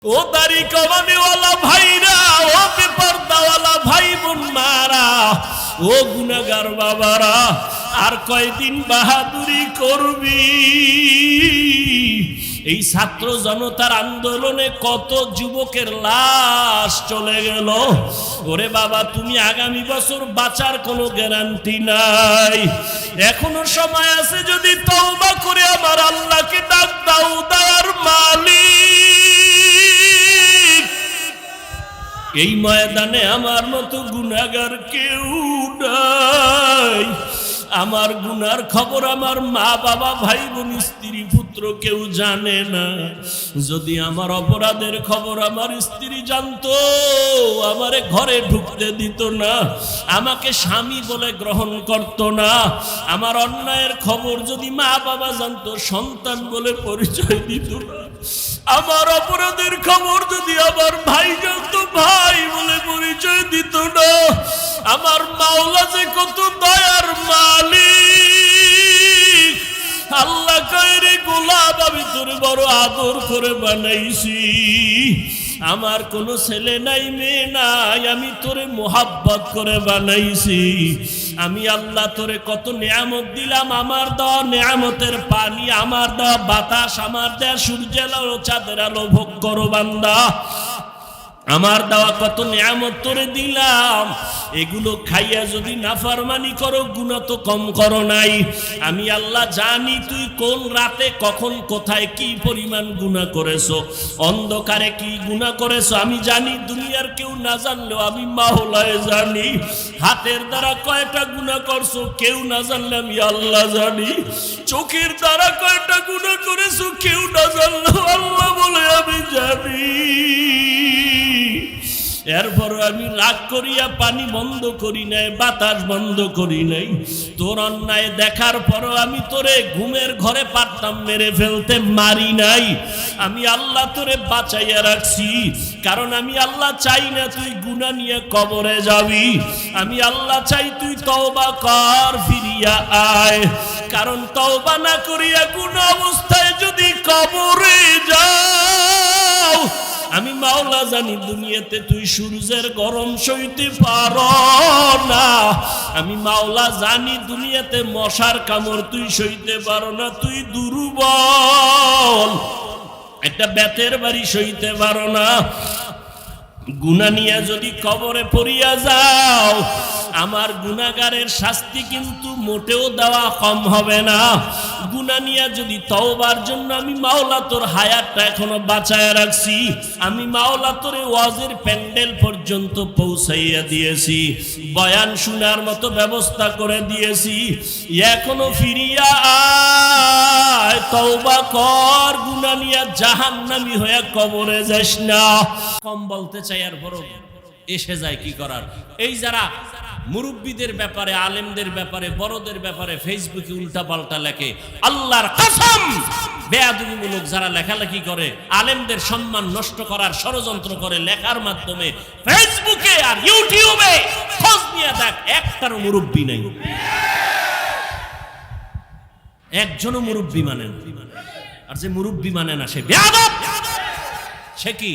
ও দাড়ি কামানেওয়ালা ভাইরা, ও বেপরদাওয়ালা ভাই বোন মারা, ও গুনাহগার বাবারা, আর কয়দিন বাহাদুরি করবি? এই ছাত্র জনতার আন্দোলনে কত যুবকের লাশ চলে গেল। ওরে বাবা, তুমি আগামী বছর বাঁচার কোনো গ্যারান্টি নাই। এখনো সময় আছে, যদি তওবা করে আমার আল্লাহকে ডাক দাও, দয়ার মালিক। এই ময়দানে আমার মতো গুনাহগার কেউ নাই। আমার গুনার খবর আমার মা বাবা ভাই বোন স্ত্রী পুত্র কেউ জানে না। যদি আমার অপরাধের খবর আমার স্ত্রী জানতো, আমারে ঘরে ঢুকতে দিত না, আমাকে স্বামী বলে গ্রহণ করত না। আমার অন্যায়ের খবর যদি মা বাবা জানতো, সন্তান বলে পরিচয় দিত না। আমার অপরাধের খবর যদি আমার ভাই জানতো, ভাই বলে পরিচয় দিত না। আমার মাওলা যে কত দয়ার মালিক। আল্লাহ কইরে গোলাম, আমি তোরে বড় আদর করে বানাইছি। আমার কোনো ছেলে নাই, মেয়ে নাই, আমি তোরে মোহাব্বত করে বানাইছি। আমি আল্লাহ তোরে কত নেয়ামত দিলাম। আমার দেওয়া নেয়ামতের পানি, আমার দেওয়া বাতাস, আমার দেওয়া সূর্যের আলো চাঁদের আলো ভোগ করো বান্দা। আমার দেওয়া কত নিয়ামত তোরে দিলাম, এগুলো খাইয়া যদি নাফরমানি করো, গুনাহ তো কম করো নাই। আমি আল্লাহ জানি তুই কোন রাতে কখন কোথায় কি পরিমাণ গুনাহ করেছো, অন্ধকারে কি গুনাহ করেছো আমি জানি। দুনিয়ার কেউ না জানলেও আমি মাওলায় জানি। হাতের দ্বারা কয়টা গুনাহ করছো কেউ না জানলে আমি আল্লাহ জানি। চোখের দ্বারা কয়টা গুনাহ করেছো কেউ না জানলেও আল্লাহ বলে আমি জানি। এরপর আমি রাগ করিয়া পানি বন্ধ করি নাই, বাতাস বন্ধ করি নাই। তোর অন্যায় দেখার পরও আমি তোরে ঘুমের ঘরে পারতাম মেরে ফেলতে, মারি নাই। আমি আল্লাহ তোরে বাঁচাইয়া রাখছি, কারণ আমি আল্লাহ চাই না তুই গুনাহ নিয়ে কবরে যাবি। আমি আল্লাহ চাই তুই তওবা কর, ফিরিয়া আয়। কারণ তওবা না করিয়া গুনাহ অবস্থায় যদি কবরে যাও, আমি মাওলা জানি দুনিয়াতে তুই সূর্যের গরম সইতে পারো না। আমি মাওলা জানি দুনিয়াতে মশার কামড় তুই সইতে পারো না, তুই দুর্বল। একটা বেতের বাড়ি সইতে পারো না। গুনাহ নিয়ে যদি কবরে পড়িয়া যাও, আমার গুনাহগারের শাস্তি কিন্তু মোটেও দেওয়া কম হবে না। গুনাহ নিয়ে যদি তওবার জন্য আমি মাওলা তোর হায়াতটা এখনো বাঁচায় রাখছি। আমি মাওলা তোরে ওয়াজের প্যান্ডেল পর্যন্ত পৌঁছাইয়া দিয়েছি, বয়ান শোনার মতো ব্যবস্থা করে দিয়েছি। এখনো ফিরিয়া আয়, তওবা কর, গুনাহ নিয়ে জাহান্নামী হয়ে কবরে যাস না। কম বলতে চাই, আর বড় এসে যায়, কি করার। এই যারা মুরব্বীদের ব্যাপারে, আলেমদের ব্যাপারে, বড়দের ব্যাপারে ফেসবুকে উল্টা পাল্টা লেখে, আল্লাহর কসম বেয়াদবিমূলক যারা লেখালেখি করে, আলেমদের সম্মান নষ্ট করার ষড়যন্ত্র করে লেখার মাধ্যমে ফেসবুকে আর ইউটিউবে, খোঁজ নিয়ে দেখ একটারও মুরব্বী নাই, একজনও মুরব্বী মানে না। আর যে মুরব্বী মানে না সে বেয়াদব। সে কি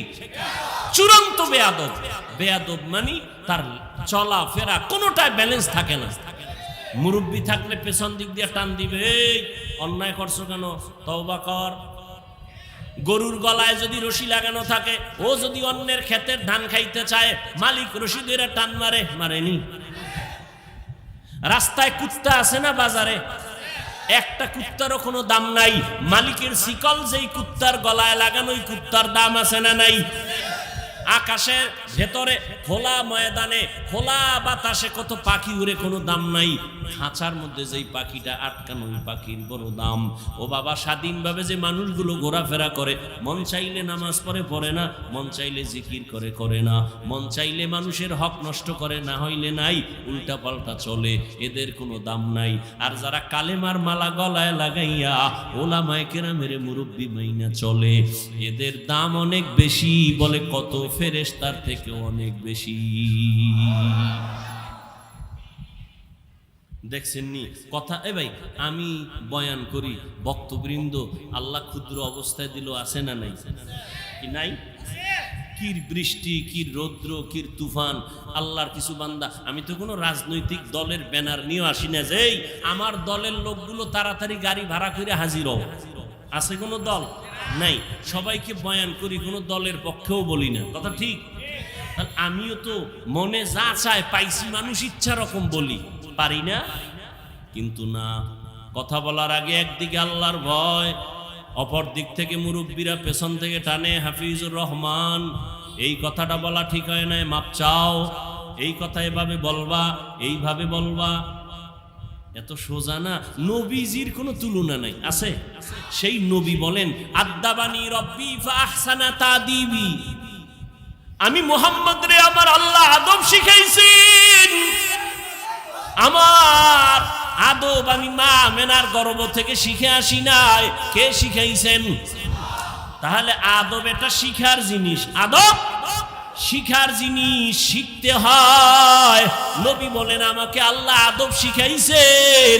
চূড়ান্ত বেয়াদব। বেয়াদব মানে তার চলা ফেরা কোনোটাই ব্যালেন্স থাকে না। মুরব্বী থাকলে পেছন দিক দিয়ে টান দিবে, এই অন্যায় করছো কেন, তওবা কর। গরুর গলায় যদি রশি লাগানো থাকে, ও যদি অন্যের ক্ষেতের ধান খাইতে চায়, মালিক রশি ধরে টান মারে, মারেনি? রাস্তায় কুত্তা আছে না বাজারে, একটা কুত্তারও কোনো দাম নাই। মালিকের শিকল যেই কুত্তার গলায় লাগানো, ওই কুত্তার দাম আছে না নাই? আকাশের ভেতরে খোলা ময়দানে, খোলা বাতাসে কত পাখি উড়ে, কোনো দাম নাই। খাঁচার মধ্যে যেই পাখিটা আটকানো, ওই পাখির বড় দাম। ও বাবা, স্বাধীনভাবে যে মানুষগুলো ঘোরাফেরা করে, মন চাইলে নামাজ পড়ে না, মন চাইলে জিকির করে না, মন চাইলে মানুষের হক নষ্ট করে, না হইলে নাই, উল্টা পাল্টা চলে, এদের কোনো দাম নাই। আর যারা কালেমার মালা গলায় লাগাইয়া ওলামায়ে কেরামের মুরব্বি মাইনা চলে, এদের দাম অনেক বেশি। বলে কত ফেরেশতার থেকে অনেক বেশি। দেখছেন নি কথা? এ ভাই, আমি বয়ান করি, বক্তবৃন্দ আল্লাহ ক্ষুদ্র অবস্থায় দিল, আছে না নাই? কি নাই? কি বৃষ্টি, কি রৌদ্র, কি তুফান, আল্লাহর কিছু বান্দা। আমি তো কোনো রাজনৈতিক দলের ব্যানার নিয়ে আসি না যে আমার দলের লোকগুলো তাড়াতাড়ি গাড়ি ভাড়া করে হাজির হও। আছে কোনো দল নাই, সবাইকে বয়ান করি, কোনো দলের পক্ষেও বলি না, কথা ঠিক। আমিও তো মনে যা চায় পাইছি, মানুষ ইচ্ছা রকম বলি, পারি না। কিন্তু না, কথা বলার আগে একদিকে আল্লাহর ভয়, অপর দিক থেকে মুরব্বীরা পেছন থেকে টানে, হাফিজুর রহমান এই কথাটা বলা ঠিক হয় না, মাপ চাও, এই কথা এভাবে বলবা, এইভাবে বলবা। এত সোজা না। নবীজির কোনো তুলনা নাই, আছে? সেই নবী বলেন, আদাবানি রব্বি ফাহসানা তাদিবি, আমি মুহাম্মদ রে আমার আল্লাহ আদব শিখাইছেন। আমার আদব আমি মা মেনার গর্ভ থেকে শিখে আসি নাই, কে শিখাইছেন? তাহলে আদব এটা শিখার জিনিস, আদব শিখার জিনিস, শিখতে হয়। নবী বলেন আমাকে আল্লাহ আদব শিখাইছেন।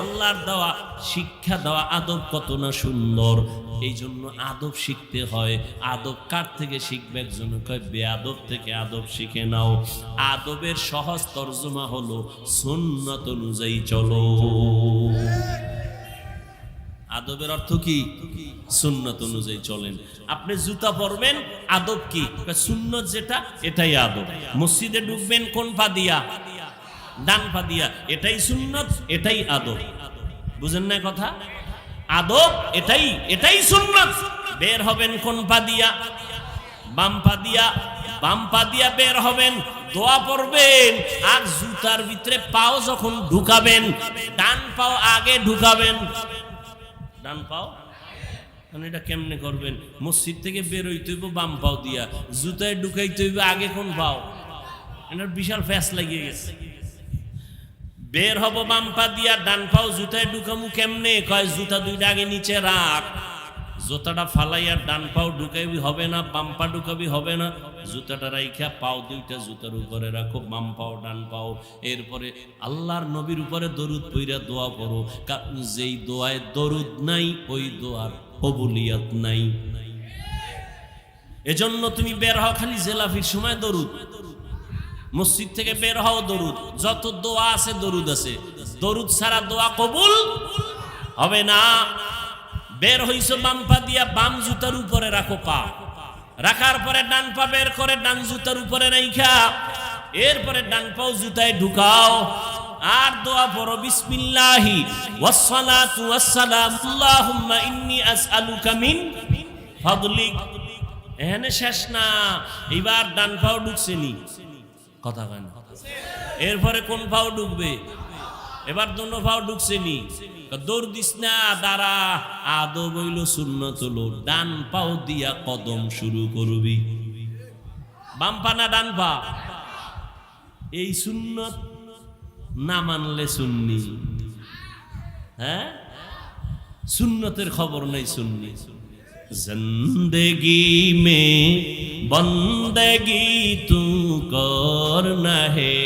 আল্লাহর দেওয়া শিক্ষা দেওয়া আদব কত না সুন্দর, এই জন্য আদব শিখতে হয়। আদব কার থেকে শিখবে? একজন কয় বেআদব থেকে আদব শিখে নাও। আদবের সহজ তর্জমা হলো সুন্নাত অনুযায়ী চলো। আদবের অর্থ কি? সুন্নাত অনুযায়ী চলেন। আপনি জুতা পরবেন, আদব কি? সুন্নত যেটা, এটাই আদব। মসজিদে ঢুকবেন কোন পা দিয়া? ডান পা দিয়া, এটাই সুন্নত, এটাই আদব। বুঝেন না কথা? আদব এটাই, এটাই সুন্নত। বের হবেন কোন পা দিয়া? বাম পা দিয়া। বাম পা দিয়া বের হবেন, দোয়া পড়বেন, আর জুতার ভিতরে পাও যখন ঢুকাবেন, ডান পাও আগে ঢুকাবেন। ডান পাও এটা কেমনে করবেন? মসজিদ থেকে বের হইতে হইব বাম পাও দিয়া, জুতায় ঢুকাইতে হইব আগে কোন পাও? এটার বিশাল ফ্যাস লাগিয়ে গেছে। বের হব বাম পা দিয়া, ডান পাও জুতায় ঢুকামু কেমনে? কয় জুতা দুইটা আগে নিচে রাখ, জুতাটা ফালাইয়া ডান পাও ঢুকাইবি হবে না, বাম পা ঢুকাবি হবে না। জুতাটা রাইখা পাও দুইটা জুতার উপরে রাখো, বাম পাও ডান পাও। এরপরে আল্লাহর নবীর উপরে দরুদ পইরা দোয়া করো, কারণ যেই দোয়ায় দরুদ নাই ওই দোয়ার কবুলিয়ত নাই। এজন্য তুমি বের হও খালি জেলাফির সময় দরুদ, মসজিদ থেকে বের হও দরুদ, যত দোয়া আছে দরুদ আছে। দরুদ ছাড়া দোয়া কবুল হবে না। বের হইছো বাম পা দিয়া, বাম জুতার উপরে রাখো পা, রাখার পরে ডান পা বের করে ডান জুতার উপরে রাইখা এরপরে ডান পাও জুতায় ঢুকাও, আর দোয়া পড়ো বিসমিল্লাহি ওয়াসসালাতু ওয়াসসালামু আল্লাহুম্মা ইন্নী আসআলুকা মিন ফাদলিক। এখানে শেষ না, এবার ডান পাও ঢুকছেনি, কথা কয় না। এরপরে কোন পাও ঢুকবে? এবার দোনো পাও ঢুকছেনি, দৌড় দিস না, দাঁড়া। আদব হইল সুন্নত হলো ডান পাও দিয়া কদম শুরু করবি। বাম পা না ডান পা? এই সুন্নত না মানলে সুন্নি। হ্যাঁ, সুন্নতের খবর নাই সুন্নি। जिंदगी में बंदगी तू करना है,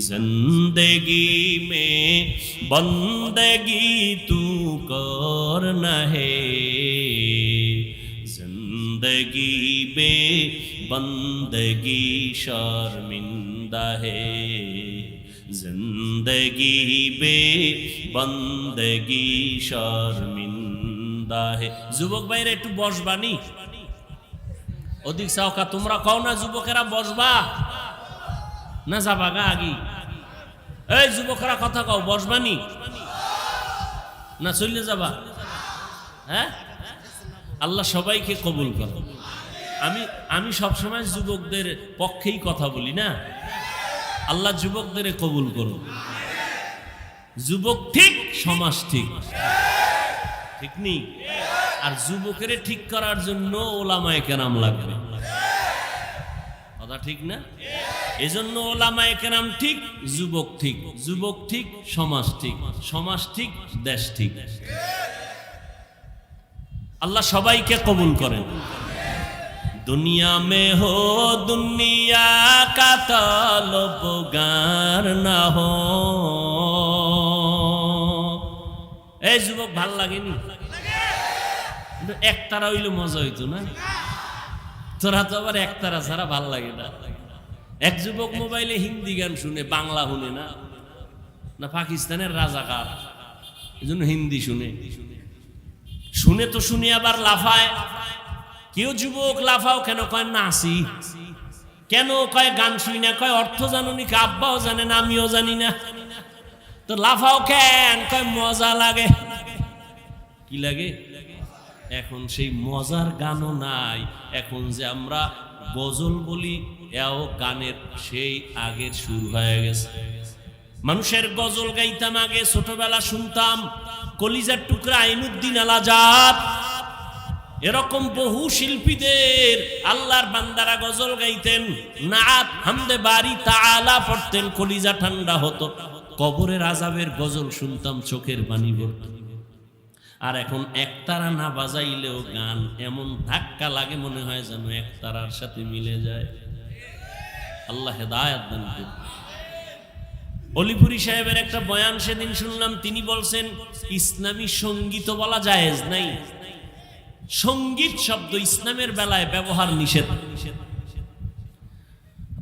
जिंदगी में बंदगी तू करना है, जिंदगी में बंदगी शर्मिंदा है, जिंदगी में बंदगी शर्मिंदा है। যুবক ভাইরা একটু বসবানি, অধিক সাওকা তোমরা কও না যুবকেরা বসবা না যাবা গা আগি? এই যুবকেরা কথা কও, বসবানি না চলে যাবা? হ্যাঁ, আল্লাহ সবাইকে কবুল করো। আমি সবসময় যুবকদের পক্ষেই কথা বলি না, আল্লাহ যুবকদের কবুল করো। যুবক ঠিক, সমাজ ঠিক, ঠিক নেই? আর যুবকের ঠিক করার জন্য ওলামায়ে কেরাম লাগবে, কথা ঠিক না? এজন্য ওলামায়ে কেরাম ঠিক, যুবক ঠিক, যুবক ঠিক, সমাজ ঠিক, সমাজ ঠিক, দেশ ঠিক। আল্লাহ সবাইকে কবুল করেন। दुनिया में हो दुनिया का तलबगार ना हो। এই যুবক ভাল লাগেনি? একতারা হইলে মজা হইতো না? তোরা তো আবার একতারা ছাড়া ভাল লাগে না। এক যুবক মোবাইলে হিন্দি গান শুনে, বাংলা শুনে না, না পাকিস্তানের রাজাকার, এই জন্য হিন্দি শুনে শুনে তো শুনে আবার লাফায়। কেউ যুবক লাফাও কেন, কয় নাচি, কেন কয় গান শুই না, কয় অর্থ জানুনি, আব্বাও জানে না আমিও জানি না, তো লাফাও কেন, কয় মজা লাগে। কি লাগে? এখন সেই মজার গানও নাই। এখন যে আমরা গজল বলি, এও গানের সেই আগের শুরু হয়ে গেছে। মানুষের গজল গাইতাম আগে, ছোটবেলা শুনতাম কলিজার টুকরা আইনুদ্দিন আল আজাদ, এরকম বহু শিল্পীদের আল্লাহর বান্দারা গজল গাইতেন, নাত হামদে বাড়ি তাআলা পড়তেন, কলিজা ঠান্ডা হতো। কবরের আযাবের গজল শুনতাম, চোখের পানি পড়তো। আর এখন একতারা না বাজাইলেও গান এমন ধাক্কা লাগে, মনে হয় যেন একতারার সাথে মিলে যায়। আল্লাহ হেদায়েত দান করুন। অলিপুরি সাহেবের একটা বয়ান সেদিন শুনলাম, তিনি বলছেন ইসলামী সঙ্গীত বলা জায়েজ নাই, সঙ্গীত শব্দ ইসলামের বেলায় ব্যবহার নিষেধ।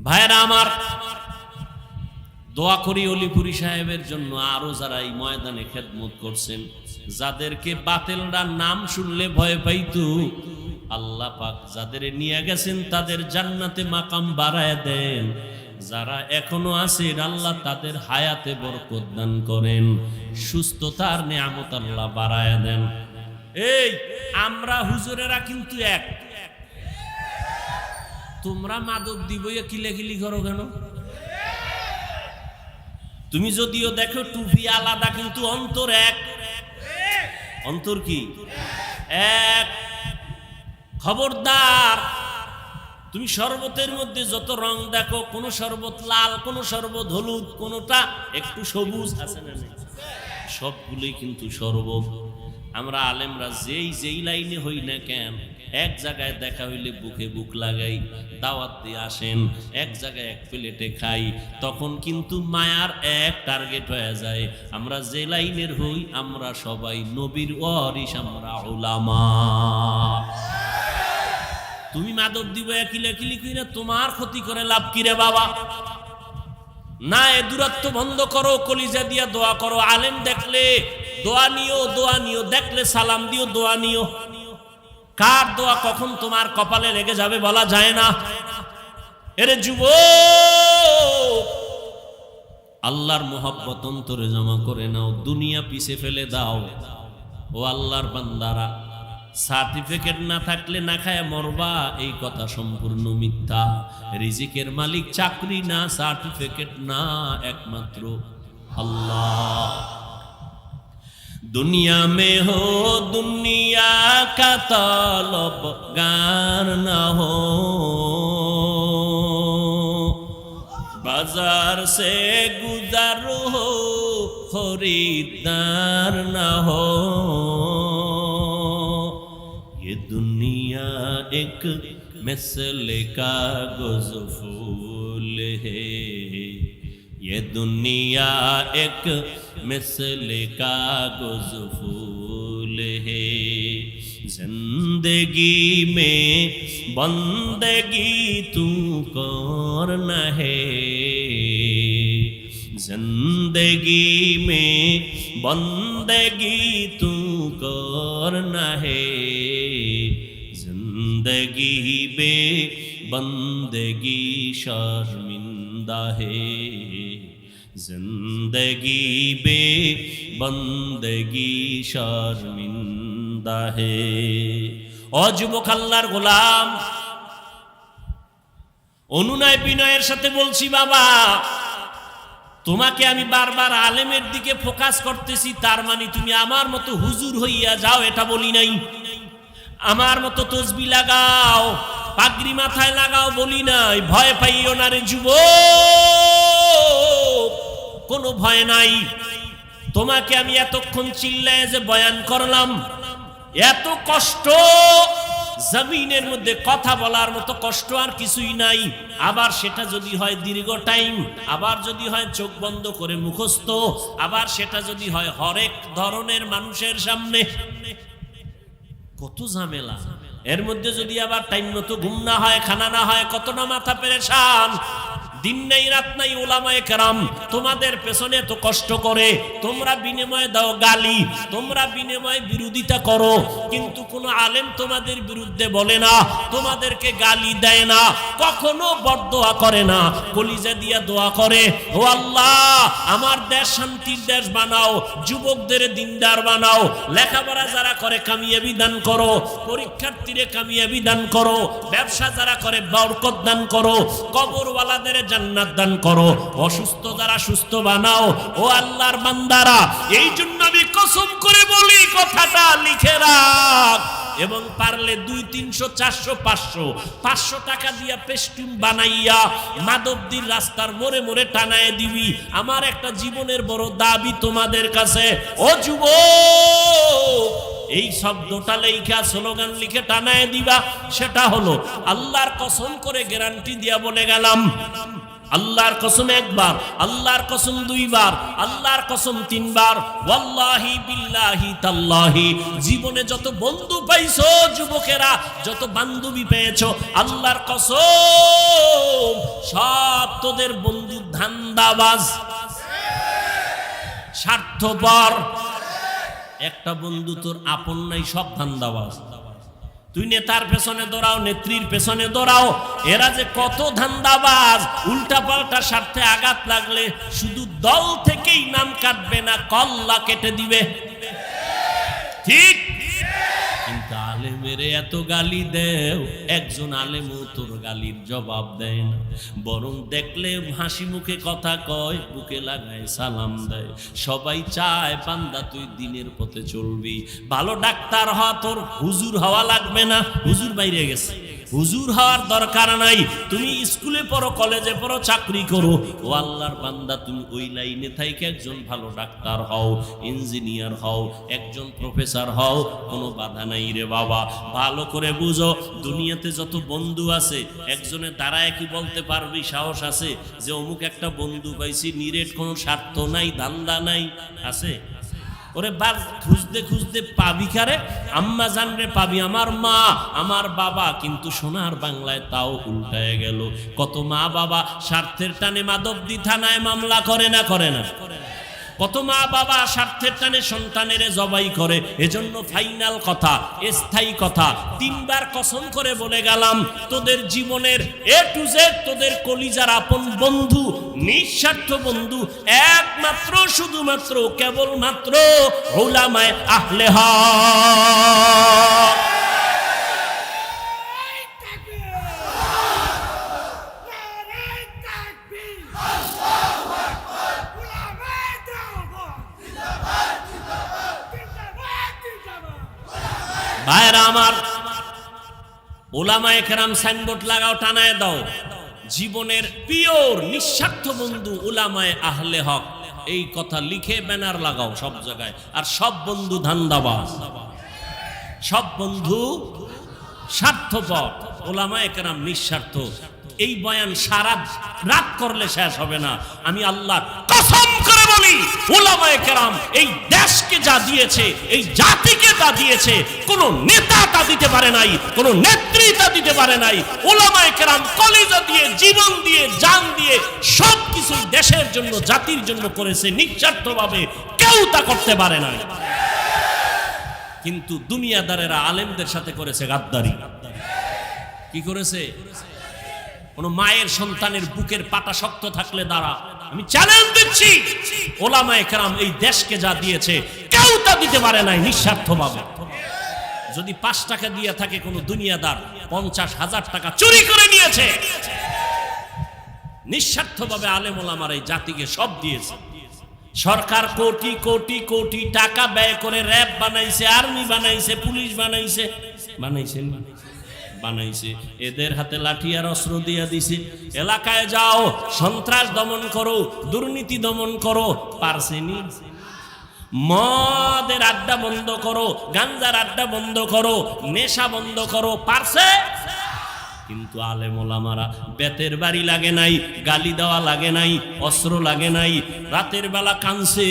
ভাইরা আমার, দোয়া করি অলিপুরি সাহেবের জন্য, আরো যারা এই ময়দানে খেদমত করছেন, যাদেরকে বাতিলরা নাম শুনলে ভয় পাইতো, আল্লাহ পাক যাদের নিয়ে গেছেন তাদের জান্নাতে মাকাম বাড়ায় দেন। যারা এখনো আছেন, আল্লাহ তাদের হায়াতে বরকত দান করেন, সুস্থতার নিয়ামত আল্লাহ বাড়ায় দেন। এই আমরা হুজুরেরা কিন্তু এক, তোমরা মাদক দিবইয়া কিলাকিলি করো কেন? তুমি যদিও দেখো টুপি আলাদা, কিন্তু অন্তর এক। অন্তর কি এক? খবরদার, তুমি শরবতের মধ্যে যত রং দেখো, কোন শরবত লাল, কোন শরবত হলুদ, কোনটা একটু সবুজ আছে না, সবগুলোই কিন্তু শরবত। আমরা আলেমরা যেই লাইনে হই না কেন, এক জায়গায় দেখা হইলে বুকে বুক লাগাই, দাওয়াত দিয়ে আসেন, এক জায়গায় এক প্লেটে খাই, তখন কিন্তু মায়ার এক টার্গেট হয়ে যায়। আমরা যে লাইনের হই, আমরা সবাই নবীর ওয়ারিস, আমরা উলামা। তুমি মাদক দিব কিলাকিলি কইরা তোমার ক্ষতি করে লাভ কি রে বাবা? না, এ দূরত্ব বন্ধ করো, কলিজা দিয়া দোয়া করো। আলেম দেখলে দোয়া নিও, দোয়া নিও, দেখলে সালাম দিও, দোয়া নিও। কার দোয়া কখন তোমার কপালে লেগে যাবে বলা যায় না। এরে যুবক, আল্লাহর মোহাব্বত অন্তরে জমা করে নাও, দুনিয়া পিছে ফেলে দাও। ও আল্লাহর বান্দারা, সার্টিফিকেট না থাকলে না খায় মরবা, এই কথা সম্পূর্ণ মিথ্যা। রিজিকের মালিক চাকরি না, সার্টিফিকেট না, একমাত্র আল্লাহ। दुनिया में हो दुनिया का तलबगार न हो, बाजार से गुजर हो खरीदार न हो। ये दुनिया एक मसले का गुज़फूल है, ये दुनिया एक मिसले का गुज़फूल है। जिंदगी में बंदगी तू करना है, जिंदगी में बंदगी तू करना है। जिंदगी बे बंदगी शर्मिंदा है, जिंदगी बे बंदगी शर्मिंदा है। ও যুবক আল্লাহর গোলাম, অনুনয় বিনয়ের সাথে বলছি, বাবা তোমাকে আমি বারবার আলেমের দিকে ফোকাস করতেছি, তার মানে তুমি আমার মতো হুজুর হইয়া যাও এটা বলি নাই। আমার মতো তসবিহ লাগাও, পাগড়ি মাথায় লাগাও বলি নাই। ভয় পাইও না রে যুবক, কোনো ভয় নাই। তোমাকে আমি এতক্ষণ চিল্লায় যে বয়ান করলাম, এত কষ্ট জমিনের মধ্যে কথা বলার মতো কষ্ট আর কিছুই নাই। আবার সেটা যদি হয় দীর্ঘ টাইম, আবার যদি হয় চোখ বন্ধ করে মুখস্থ, আবার সেটা যদি হয় হরেক ধরনের মানুষের সামনে, কত ঝামেলা। এর মধ্যে যদি আবার টাইম মতো ঘুম না হয়, খানা না হয়, কতটা মাথা পেরেশান। দিন নাই রাত নাই উলামায়ে কেরাম তোমাদের পেছনে তো কষ্ট করে, তোমরা বিনিময়ে দাও গালি, তোমরা বিনিময়ে বিরোধিতা করো, কিন্তু কোনো আলেম তোমাদের বিরুদ্ধে বলে না, তোমাদেরকে গালি দেয় না, কখনো বরদোয়া করে না, কলিজা দিয়া দোয়া করে, ও আল্লাহ আমার দেশ শান্তির দেশ বানাও, যুবকদের দিনদার বানাও, লেখাপড়া যারা করে কামিয়াবি দান করো, পরীক্ষার্থীরে কামিয়াবি দান করো, ব্যবসা যারা করে বরকত দান করো, কবরওয়ালাদের জান্নাত দান করো, অসুস্থ যারা সুস্থ বানাও। ও আল্লাহর বান্দারা, এই জন্য আমি কসম করে বলি কথাটা লিখে রাখ, এবং পারলে 200, 300, 400, 500 টাকা দিয়া পেস্টুন বানাইয়া মাধবদীর রাস্তার মোড়ে মোড়ে টানায় দিবি। আমার একটা জীবনের বড় দাবি তোমাদের কাছে, ও যুবক, এই শব্দটা লেখা স্লোগান লিখে টানায় দিবা। সেটা হলো আল্লাহর কসম করে গ্যারান্টি দিয়া বলে গেলাম, আল্লাহর কসম একবার, আল্লাহর কসম দুইবার, আল্লাহর কসম তিনবার, ওয়াল্লাহি বিল্লাহি তাল্লাহি, জীবনে যত বন্ধু পাইছো যুবকেরা, যত বান্ধবী পেয়েছো, আল্লাহর কসম সব তোদের বন্ধু ধান্দাবাজ, স্বার্থপর। একটা বন্ধু তোর আপন নাই, সব ধান্দাবাজ। তুই নেতার পেছনে দৌড়াও, নেত্রীর পেছনে দৌড়াও, এরা যে কত ধান্দাবাজ, উল্টা পাল্টা স্বার্থে আঘাত লাগলে শুধু দল থেকেই নাম কাটবে না, কল্লা কেটে দিবে, ঠিক? কিন্তু আলেমেরে এত গালি দেও, একজন আলেমও তোর গালির জবাব দেয় না, বরং দেখলে হাসি মুখে কথা কয়, বুকে লাগায় সালাম দেয়। সবাই চায় বান্দা তুই দিনের পথে চলবি, ভালো ডাক্তার হওয়া, তোর হুজুর হওয়া লাগবে না, হুজুর বাইরে গেছে, হুজুর হওয়ার দরকার নাই, তুমি স্কুলে পড়ো, কলেজে পড়ো, চাকরি করো, ও আল্লাহর বান্দা তুমি ওই লাইনে থাইকে একজন ভালো ডাক্তার হও, ইঞ্জিনিয়ার হও, একজন প্রফেসর হও, কোনো বাধা নাই রে বাবা। ভালো করে বুঝো, দুনিয়াতে যত বন্ধু আছে, একজনে দাঁড়ায় কি বলতে পারবি, সাহস আছে যে অমুক একটা বন্ধু পাইছি, নিরেট কোনো স্বার্থ নাই, ধান্দা নাই, আছে? ওরে বাস খুঁজতে খুঁজতে পাবি কারে? আম্মা জানরে পাবি, আমার মা, আমার বাবা, কিন্তু সোনার বাংলায় তাও উল্টায় গেল। কত মা বাবা স্বার্থের টানে মাধবদী থানায় মামলা করে না, করে না? কত মা বাবা স্বার্থের টানে সন্তানের জবাই করে। এজন্য ফাইনাল কথা, স্থায়ী কথা, 3 বার কসম করে বলে গেলাম, তোদের জীবনের A to Z, তোদের কলিজার আপন বন্ধু, নিঃস্বার্থ বন্ধু, একমাত্র শুধুমাত্র কেবলমাত্র উলামায়ে আহলে হক। ভাইরা আমার, উলামায়ে কেরাম সাইনবোর্ড লাগাও, টানায় দাও, জীবনের পিওর নিঃস্বার্থ বন্ধু উলামায়ে আহলে হক, এই কথা লিখে ব্যানার লাগাও সব জায়গায়। আর সব বন্ধু ধান্দাবাজ, সব বন্ধু স্বার্থপর, উলামায়ে কেরাম নিঃস্বার্থ। এই বয়ান সারা রাত করলে শেষ হবে না। আমি আল্লাহর কসম করে বলি, উলামায়ে কেরাম এই দেশকে যা দিয়েছে, এই জাতিকে যা দিয়েছে, কোন নেতা তা দিতে পারে নাই, কোন নেত্রী তা দিতে পারে নাই। উলামায়ে কেরাম কলিজা দিয়ে, জীবন দিয়ে, জান দিয়ে সবকিছু দেশের জন্য, জাতির জন্য করেছে নিঃস্বার্থভাবে, কেউ তা করতে পারে না। কিন্তু দুনিয়াদারেরা আলেমদের সাথে করেছে গাদ্দারি। কি করেছে? কোন মায়ের সন্তানের বুকের পাটা শক্ত থাকলে দাঁড়া। আমি চ্যালেঞ্জ দিচ্ছি, উলামায়ে কেরাম এই দেশকে যা দিয়েছে কেউ তা দিতে পারে নাই নিঃস্বার্থভাবে। যদি 5 টাকা দিয়ে থাকে কোন দুনিয়াদার, 50,000 টাকা চুরি করে নিয়েছে। নিঃস্বার্থভাবে আলেম ওলামার এই জাতিকে সব দিয়েছে। সরকার কোটি কোটি কোটি টাকা ব্যয় করে র‍্যাব বানাইছে, আর্মি বানাইছে, পুলিশ বানাইছে, বানাইছে, এদের হাতে লাঠি আর অস্ত্র দিয়ে দিছে। এলাকায় যাও, সন্ত্রাস দমন করো, দুর্নীতি দমন করো, পারছেনি? মদের আড্ডা বন্ধ করো, গাঞ্জার আড্ডা বন্ধ করো, নেশা বন্ধ করো, পারছে? কিন্তু আলেম ওলামারা বেতের বাড়ি লাগে নাই, গালি দেওয়া লাগে নাই, অস্ত্র লাগে নাই, রাতের বেলা কানছে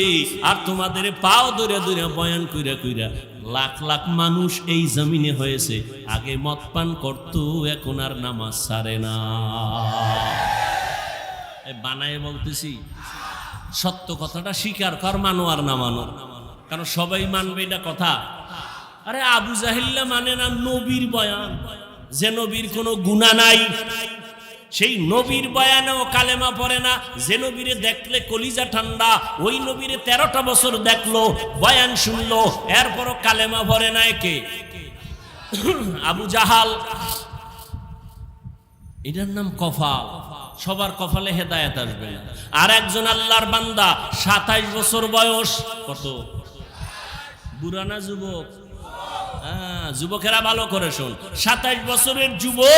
আর তোমাদের পাও ধরে ধরে বয়ান কইরা কইরা লাখ লাখ মানুষ এই জমিনে হয়েছে, আগে মদ পান করত, এখন আর নামাজ ছাড়ে না। বানায় বলতেছি, সত্য কথাটা স্বীকার কর, মানো আর না মানো, কারণ সবাই মানবে এটা কথা। আরে আবু জাহিল্লা মানে না নবীর বয়ান, যে নবীর কোনো গুনাহ নাই, সেই নবীর বয়ানেও কালেমা পড়ে না। যে নবীরে দেখলে কলিজা ঠান্ডা, ওই নবীরে 13টা বছর দেখলো, বয়ান শুনলো, এরপরও কালেমা পড়ে না। কে? আবু জাহাল। এটার নাম কফাল। সবার কপালে হেদায়েত আসবে না। আর একজন আল্লাহর বান্দা, 27 বছর বয়স। কত? বুড়া না যুবক? যুবকেরা ভালো করে শোন, 27 বছরের যুবক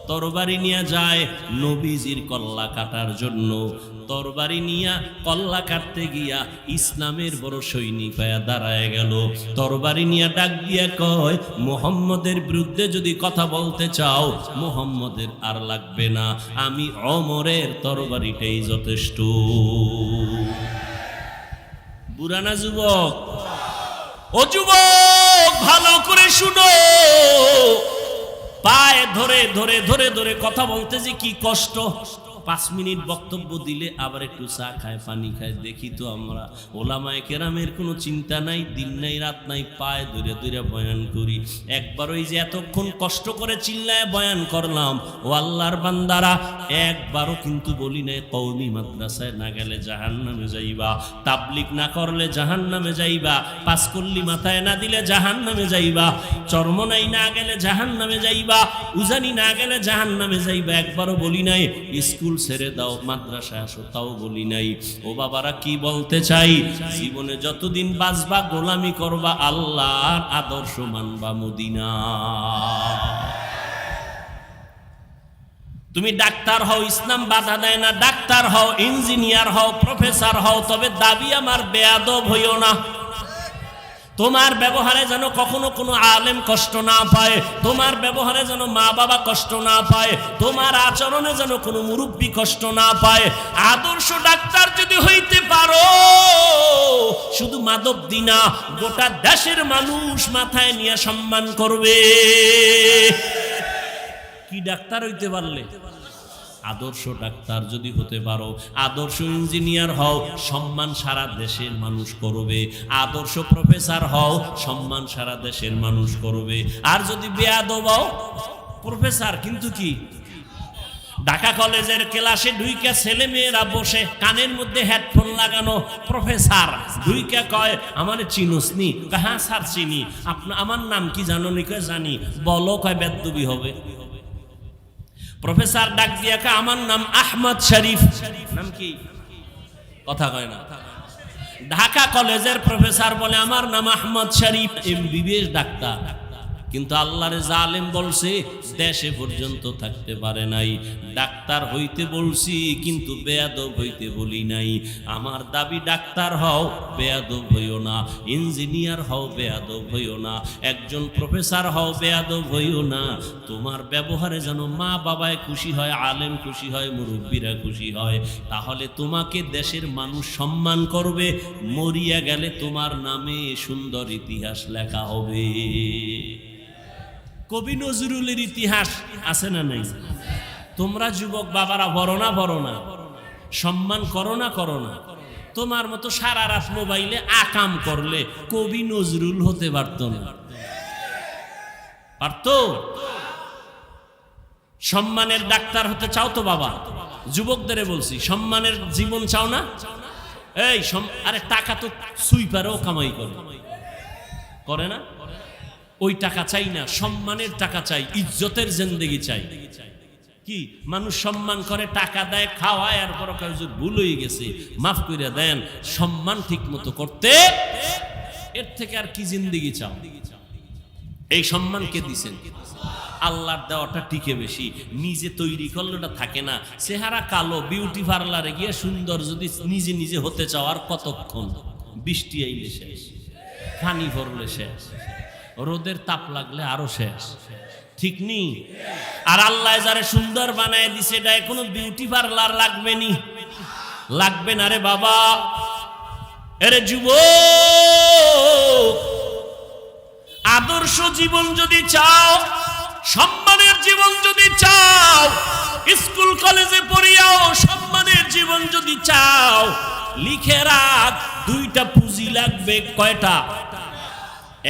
তরবারি নিয়ে যায় নবীজির কল্লা কাটার জন্য। তরবারি নিয়া কল্লা কাটতে গিয়া ইসলামের বড় সৈনিক হয়ে দাঁড়ায় গেল। তরবারি নিয়া ডাক দিয়া কয়, মুহাম্মদের বিরুদ্ধে যদি কথা বলতে চাও, মুহাম্মদের আর লাগবে না, আমি ওমরের তরবারিটাই যথেষ্ট। বুড়া না যুবক? ও যুবক, ভালো করে শুনো, পায়ে ধরে ধরে ধরে ধরে কথা বলতে যে কি কষ্ট। 5 মিনিট বক্তব্য দিলে আবার একটু চা খায়, পানি খায়। দেখি তো আমরা ওলামায়ে কেরামের কোনো চিন্তা নাই, দিন নাই রাত নাই, পায়ে ধরে ধরে বয়ান করি। একবার ওই যে এতক্ষণ কষ্ট করে চিল্লায় বয়ান করলাম, ও আল্লাহর বান্দারা, একবারও কিন্তু বলি নাই কওমি মাদ্রাসায় না গেলে জাহান্নামে যাইবা, তাবলীগ না করলে জাহান্নামে যাইবা, পাঁচকল্লি মাথায় না দিলে জাহান্নামে যাইবা, চরমনাই না গেলে জাহান্নামে যাইবা, উজানি না গেলে জাহান্নামে যাইবা। একবারও বলি নাই স্কুল ছেড়ে দাও, মাদ্রাসায় আসো, তাও বলি নাই। ও বাবারা, কি বলতে চাই, জীবনে যতদিন বাঁচবা গোলামি করবা, আল্লাহর আদর্শ মানবা, মদিনা। তুমি ডাক্তার হও, ইসলাম বাধা দেয় না, ডাক্তার হও, ইঞ্জিনিয়ার হও, প্রফেসর হও, তবে দাবি আমার বেয়াদব হইও না। তোমার ব্যবহারে যেন কখনো কোনো আলেম কষ্ট না পায়, তোমার ব্যবহারে যেন মা বাবা কষ্ট না পায়, তোমার আচরণে যেন কোনো মুরব্বী কষ্ট না পায়। আদর্শ ডাক্তার যদি হইতে পারো, শুধু মাধবদী না, গোটা দেশের মানুষ মাথায় নিয়ে সম্মান করবে। কি ডাক্তার হইতে পারলে? আদর্শ ডাক্তার যদি হতে পারো, আদর্শ ইঞ্জিনিয়ার হও, সম্মান সারা দেশের মানুষ করবে। আদর্শ প্রফেসর হও, সম্মান সারা দেশের মানুষ করবে। আর যদি বেয়াদব হও, প্রফেসর কিন্তু কি, ঢাকা কলেজের ক্লাসে ঢুইকা ছেলে মেয়েরা বসে, কানের মধ্যে হেডফোন লাগানো, প্রফেসর ঢুইকা কয়, আমারে চিনোস নি? হ্যাঁ স্যার চিনি। আমার নাম কি জানো নি? কয় জানি। বলো। কয় বেদ্যবি হবে। প্রফেসর ডাক দিয়া কয়, আমার নাম আহমদ শরীফ। নাম কি? কথা কয় না। ঢাকা কলেজের প্রফেসর বলে, আমার নাম আহমদ শরীফ, এমবিবিএস ডাক্তার। কিন্তু আল্লাহর জালেম বলছে দেশে পর্যন্ত থাকতে পারে নাই, ডাক্তার হইতে বলছি কিন্তু বেয়াদব হইতে বলি নাই। আমার দাবি ডাক্তার হও, বেয়াদব হইও না, ইঞ্জিনিয়ার হও, বেয়াদব হইও না, একজন প্রফেসর হও, বেয়াদব হইও না। তোমার ব্যবহারে যেন মা বাবায় খুশি হয়, আলেম খুশি হয়, মুরব্বীরা খুশি হয়, তাহলে তোমাকে দেশের মানুষ সম্মান করবে। মরিয়া গেলে তোমার নামে সুন্দর ইতিহাস লেখা হবে। কবি নজরুলের ইতিহাস আছে না নাই? তোমরা যুবক বাবারা বড় না, সম্মান করো না। তোমার মতো সারা রাত মোবাইলে আকাম করলে কবি নজরুল হতে পারতো না? পারতো? সম্মানের ডাক্তার হতে চাও তো বাবা? যুবকদের বলছি, সম্মানের জীবন চাও না? এই আরে টাকা তো সুইপারও কামাই করে না? ওই টাকা চাই না, সম্মানের টাকা চাই, ইজ্জতের জিন্দেগি চাই। কি মানুষ সম্মান করে, টাকা দেয়, খাওয়ায়, আর পর ভুল হয়ে গেছে মাফ করে দেন, সম্মান ঠিক মতো করতে, এর থেকে আর কি জিন্দেগি চাও? এই সম্মান কে দিছেন? আল্লাহর দেওয়াটা টিকে বেশি, নিজে তৈরি করলে ওটা থাকে না। চেহারা কালো, বিউটি পার্লারে গিয়ে সুন্দর যদি নিজে নিজে হতে চাও, আর কতক্ষণ? বৃষ্টি আইলে শেষ, পানি ভরলে শেষ, রোদের তাপ লাগলে আরো শেষ, ঠিক নি? আর আল্লাহ যারে সুন্দর বানায় দিছে, এটা কোনো বিউটি পার্লার লাগবে না রে বাবা। এরে যুবক, আদর্শ জীবন যদি চাও, সম্মানের জীবন যদি চাও, স্কুল কলেজে পড়িয়াও সম্মানের জীবন যদি চাও, লিখে রাখ, দুইটা পুঁজি লাগবে। কয়টা?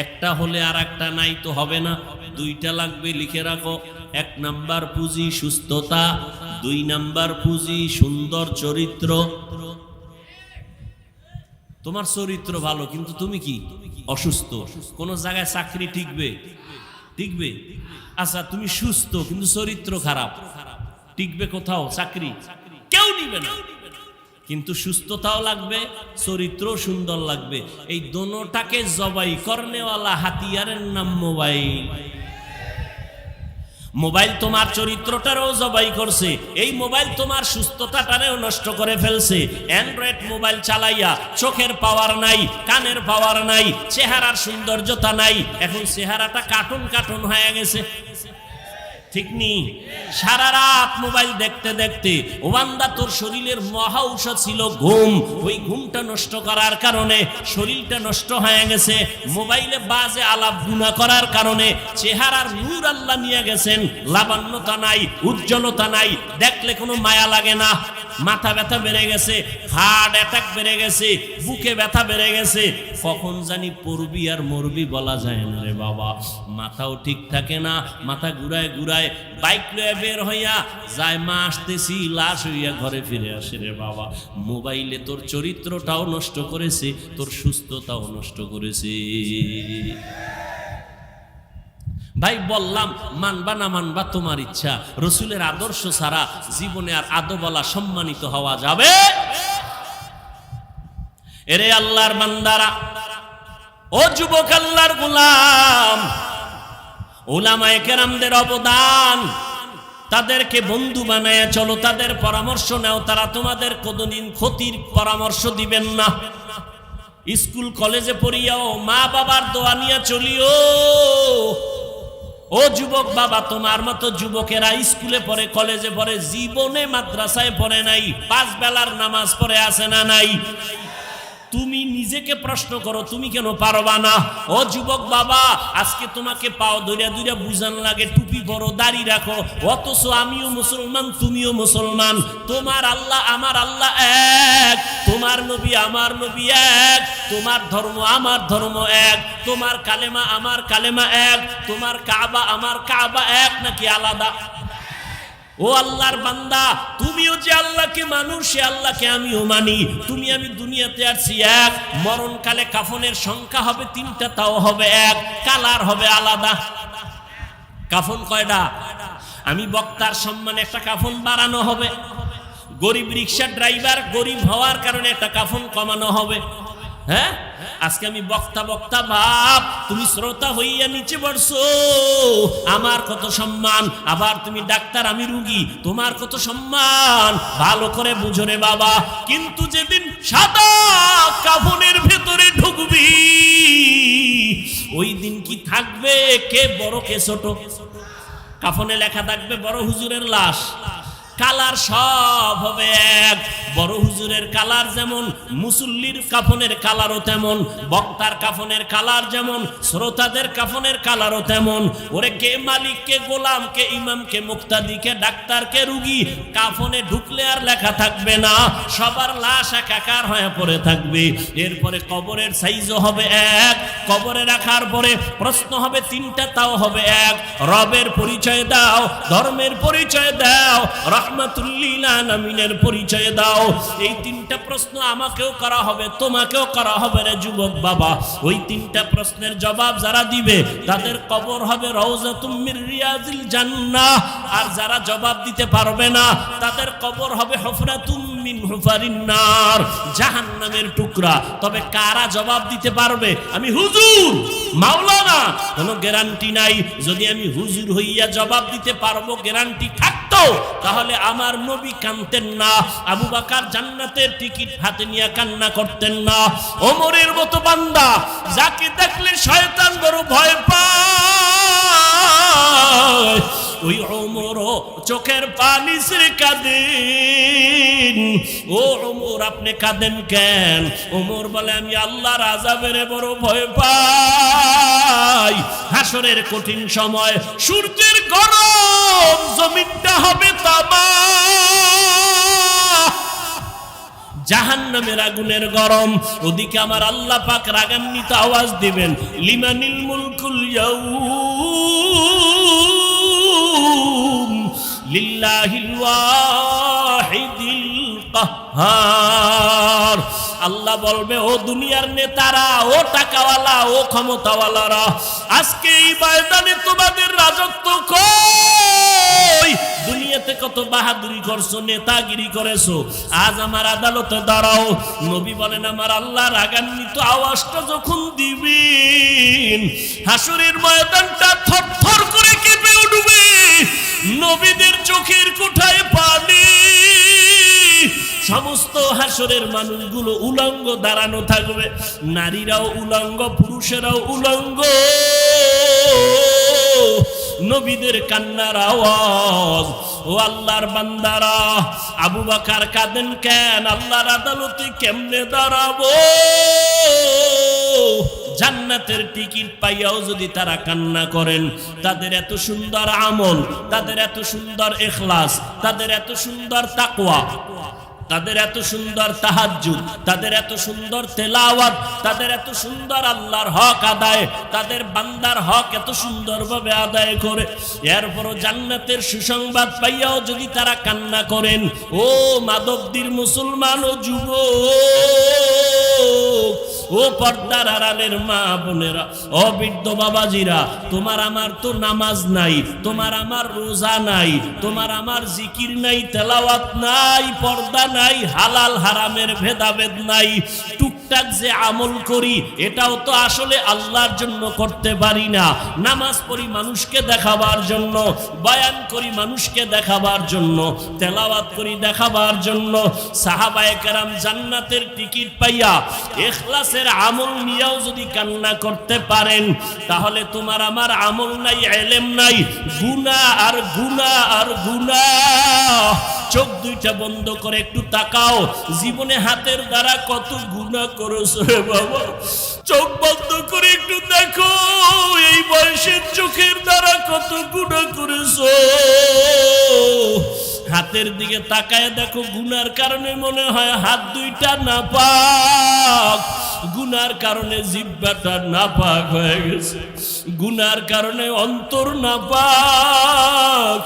একটা হলে আর একটা নাই তো হবে না, দুইটা লাগবে, লিখে রাখো। 1 নাম্বার পুঁজি সুস্থতা, 2 নাম্বার পুঁজি সুন্দর চরিত্র। তোমার চরিত্র ভালো কিন্তু তুমি কি অসুস্থ, কোন জায়গায় চাকরি টিকবে? টিকবে? আচ্ছা তুমি সুস্থ কিন্তু চরিত্র খারাপ, টিকবে কোথাও চাকরি? কেউ নিবে না। কিন্তু সুস্থতাও লাগবে, চরিত্র সুন্দর লাগবে। এই দোনোটাকে জবাই করনেওয়ালা হাতিয়ারের নাম মোবাইল। মোবাইল তোমার চরিত্রটারও জবাই করছে, এই মোবাইল তোমার সুস্থতাটারেও নষ্ট করে ফেলছে। অ্যান্ড্রয়েড মোবাইল চালাইয়া চোখের পাওয়ার নাই, কানের পাওয়ার নাই, চেহারার সৌন্দর্যতা নাই, এখন চেহারাটা কার্টুন কার্টুন হয়ে গেছে। ঠিক নি? সারা রাত মোবাইল দেখতে দেখতে ওবান্দা তোর শরীরের মহা ঔষধ ছিল ঘুম, ওই ঘুমটা নষ্ট করার কারণে শরীরটা নষ্ট হয়ে গেছে। মোবাইলে বাজে আলাপ গুনাহ করার কারণে চেহারার নূর আল্লাহ নিয়ে গেছেন, লাবণ্যতা নাই, উজ্জ্বলতা নাই, দেখলে কোনো মায়া লাগে না। মাথা ব্যথা বেড়ে গেছে, হার্ট অ্যাটাক বেড়ে গেছে, বুকে ব্যথা বেড়ে গেছে, কখন জানি পড়বি আর মরবি বলা যায় না রে বাবা। মাথাও ঠিক থাকে না, মাথা ঘুরায় ঘুরায় বাইক লয়ে বের হইয়া যায়, মা আসতেছি, লাশ হইয়া ঘরে ফিরে আসে রে বাবা। মোবাইলে তোর চরিত্রটাও নষ্ট করেছে, তোর সুস্থতাও নষ্ট করেছে। ভাই বললাম, মানবা না মানবা তোমার ইচ্ছা, রসুলের আদর্শ ছাড়া জীবনে আর আদবলা সম্মানিত হওয়া যাবে? এরে আল্লাহর বান্দারা, ও যুবক আল্লাহর গোলাম, উলামায়ে কেরামদের অবদান, তাদেরকে বন্ধু বানায়া চলো, তাদের পরামর্শ নাও, তারা তোমাদের কোনদিন ক্ষতির পরামর্শ দিবেন না। স্কুল কলেজে পড়িয়াও মা বাবার দোয়া নিয়ে চলিও। ও যুবক বাবা, তোমার মতো যুবকেরা স্কুলে পড়ে, কলেজে পড়ে, জীবনে মাদ্রাসায় পড়ে নাই, 5 বেলার নামাজ পড়ে আছে না নাই? তুমি নিজেকে প্রশ্ন করো, তুমি কেন পারবা না? ও যুবক বাবা, আজকে তোমাকে পাও ধরিয়া ধরিয়া বুঝান লাগে, টুপি পরো, দাড়ি রাখো, অথচ আমিও মুসলমান, তুমিও মুসলমান। তোমার আল্লাহ আমার আল্লাহ এক, তোমার নবী আমার নবী এক, তোমার ধর্ম আমার ধর্ম এক, তোমার কালেমা আমার কালেমা এক, তোমার কাবা আমার কাবা এক, নাকি আলাদা? ও আল্লাহর বান্দা, তুমিও যে আল্লাহকে মানো, সে আল্লাহকে আমিও মানি। তুমি আমি দুনিয়াতে আসছি এক, মরণকালে কাফনের সংখ্যা হবে 3টা, তাও হবে এক, কালার হবে আলাদা। কাফন কয়টা? আমি বক্তার সম্মানে একটা কাফন বাড়ানো হবে, গরিব রিক্সা ড্রাইভার গরিব হওয়ার কারণে একটা কাফন কমানো হবে। হ্যাঁ, আজকে আমি বক্তা বক্তা ভাব, তুমি শ্রোতা হইয়া নিচে পড়ছো, আমার কত সম্মান। আবার তুমি ডাক্তার, আমি রুগী, তোমার কত সম্মান, ভালো করে বুঝো রে বাবা। কিন্তু যেদিন সাদা কাফনের ভেতরে ঢুকবি, ওই দিন কি থাকবে কে বড় কে ছোট? কাফনে লেখা থাকবে বড় হুজুরের লাশ, কালার সব হবে এক। বড় হুজুরের কালার যেমন, মুসল্লির কাফনের কালারও তেমন, বক্তার কাফনের কালার যেমন, শ্রোতাদের কাফনের কালারও তেমন। ওরে কে মালিক, কে গোলাম, কে ইমাম, কে মুক্তাদি, কে ডাক্তার, কে রুগী, কাফনে ঢুকলে আর লেখা থাকবে না, সবার লাশ একাকার হয়ে পড়ে থাকবে। এরপরে কবরের সাইজও হবে এক, কবরে রাখার পরে প্রশ্ন হবে 3টা, তাও হবে এক। রবের পরিচয় দাও, ধর্মের পরিচয় দাও, রহমাতুল্লিল আলামিনের পরিচয় দাও। এই 3টা প্রশ্ন আমাকেও করা হবে, তোমাকেও করা হবে রে যুবক বাবা। ওই 3টা প্রশ্নের জবাব যারা দিবে, তাদের কবর হবে রওজাতুম মির রিয়াজিল জান্নাহ। আর যারা জবাব দিতে পারবে না, তাদের কবর হবে হুফরাতুম মিন হুফারিন নার, জাহান্নামের টুকরা। তবে কারা জবাব দিতে পারবে? আমি হুজুর, মাওলানা, কোনো গ্যারান্টি নাই। যদি আমি হুজুর হইয়া জবাব দিতে পারবো, গ্যারান্টি থাকতো, তাহলে আমার নবী কাঁদতেন না, আবু বকর জান্নাতের টিকিট হাতে নিয়ে কান্না করতেন না। ওমরের মতো বান্দা, যাকে দেখলে শয়তান বড় ভয় পায়, ওই ওমরও চোখের পানি ছেড়ে কাঁদেন। ও ওমর, আপনি কাঁদেন কেন? ওমর বলে, আমি আল্লাহর আযাবের বড় ভয় পাই। ভাই, হাসরের কঠিন সময় সূর্যের গরম, জমিনটা হবে তামা, জাহান্নামের আগুনের গরম। ওদিকে আমার আল্লাহ পাক রাগান্বিত আওয়াজ দিবেন, লিমানিল মুলকুল ইয়াউম লিল্লাহিল ওয়াহিদিল কাহ্হার। আল্লাহ বলবে, ও দুনিয়ার নেতারা, ও টাকাওয়ালা, ও ক্ষমতাওয়ালারা, আজকে এই ময়দানে তোমাদের রাজত্ব কই? দুনিয়াতে কত বাহাদুরি করছো, নেতাগিরি করেছো, আজ আমার আদালতে দাঁড়াও। নবী বলেন, আমার আল্লাহ রাগান্বিত আওয়াজটা যখন দিবেন, হাসরের ময়দানটা থরথর করে কেঁপে উঠবে, নবীদের চোখের কোঠায় পানি, সমস্ত হাসরের মানুষগুলো উলঙ্গ দাঁড়ানো থাকবে, নারীরাও উলঙ্গ, পুরুষেরাও উলঙ্গ। নবীদের কান্নার আওয়াজ, ও আল্লাহর বান্দারা, আবু বকর কাঁদেন কেন? আল্লাহর আদালতে কেমনে দাঁড়াবো? জান্নাতের টিকিট পাইয়াও যদি তারা কান্না করেন, তাদের এত সুন্দর আমল, তাদের এত সুন্দর ইখলাস, তাদের এত সুন্দর তাকওয়া, তাদের এত সুন্দর তাহাজ্জুদ, তাদের এত সুন্দর তেলাওয়াত, তাদের এত সুন্দর আল্লাহর হক আদায়, তাদের বান্দার হক এত সুন্দরভাবে আদায় করে, এরপরও জান্নাতের সুসংবাদ পাইয়াও যদি তারা কান্না করেন, ও মাদবদীর মুসলমান ও যুবক, ও পর্দার আড়ালের মা বোনেরা, ও বৃদ্ধ বাবাজিরা, তোমার আমার তো নামাজ নাই, তোমার আমার রোজা নাই, তোমার আমার জিকির নাই, তেলাওয়াত নাই, পর্দা নাই, হালাল হারামের ভেদাভেদ নাই, টুকটাক যে আমল করি এটাও তো আসলে আল্লাহর জন্য করতে পারি না। নামাজ পড়ি মানুষকে দেখাবার জন্য, বয়ান করি মানুষকে দেখাবার জন্য, তেলাওয়াত করি দেখাবার জন্য। সাহাবায়ে কেরাম জান্নাতের টিকিট পাইয়া ইখলাসের আমল নিয়েও যদি কান্না করতে পারেন, তাহলে তোমার আমার আমল নাই, ইলম নাই, গুনাহ আর গুনাহ আর গুনাহ। চোখ দুইটা বন্ধ করে একটু তাকাও, জীবনে হাতের দ্বারা কত গুনাহ করেছো রে বাবা। চোখ বন্ধ করে একটু দেখো, এই বয়সের চোখের দ্বারা কত গুনাহ করেছো। হাতের দিকে তাকায় দেখো, গুনার কারণে মনে হয় হাত দুইটা নাপাক, গুনার কারণে জিহ্বাটা নাপাক হয়ে গেছে, গুনার কারণে অন্তর নাপাক।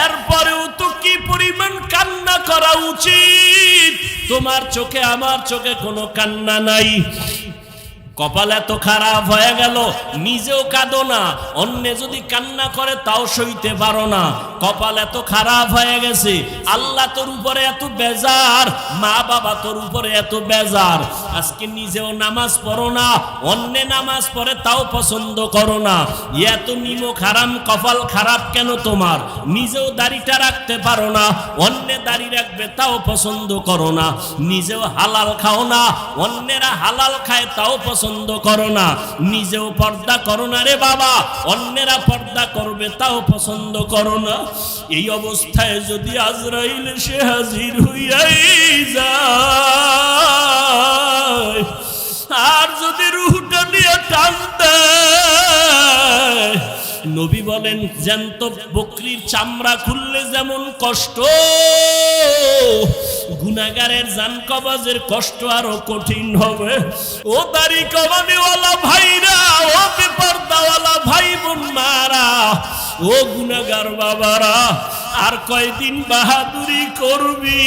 এরপরেও তো কি পরিমাণ কান্না করা উচিত? তোমার চোখে আমার চোখে কোনো কান্না নাই। কপাল এত খারাপ হয়ে গেল, নিজেও কাঁদো না, অন্যে যদি কান্না করে তাও সইতে পারো না। কপাল এত খারাপ হয়ে গেছে, আল্লাহ তোর উপরে এত বেজার, মা বাবা তোর উপরে এত বেজার, আজকে নিজেও নামাজ পড়ো না, অন্যে নামাজ পড়ে তাও পছন্দ করো না। এত নিমক হারাম কপাল খারাপ কেন তোমার? নিজেও দাড়িটা রাখতে পারো না, অন্যে দাড়ি রাখবে তাও পছন্দ করো না। নিজেও হালাল খাও না, অন্যেরা হালাল খায় তাও পছন্দ করো না। নিজেও পর্দা করো না রে বাবা, অন্যেরা পর্দা করবে তাও পছন্দ করো না। এই অবস্থায় যদি আজরাইল এসে হাজির হইয়াই যায়, আর যদি রূহটা নিয়ে টান দেয়, নবী বলেন জ্যান্ত বকরির চামড়া খুললে যেমন কষ্ট, গুনাহগারের জান কবজের কষ্ট আরো কঠিন হবে। ও দাড়ি কমানেওয়ালা ভাইরা, ও বেপরদাওয়ালা ভাই বোন মারা, ও গুনাহগার বাবারা, আর কয়দিন বাহাদুরি করবি?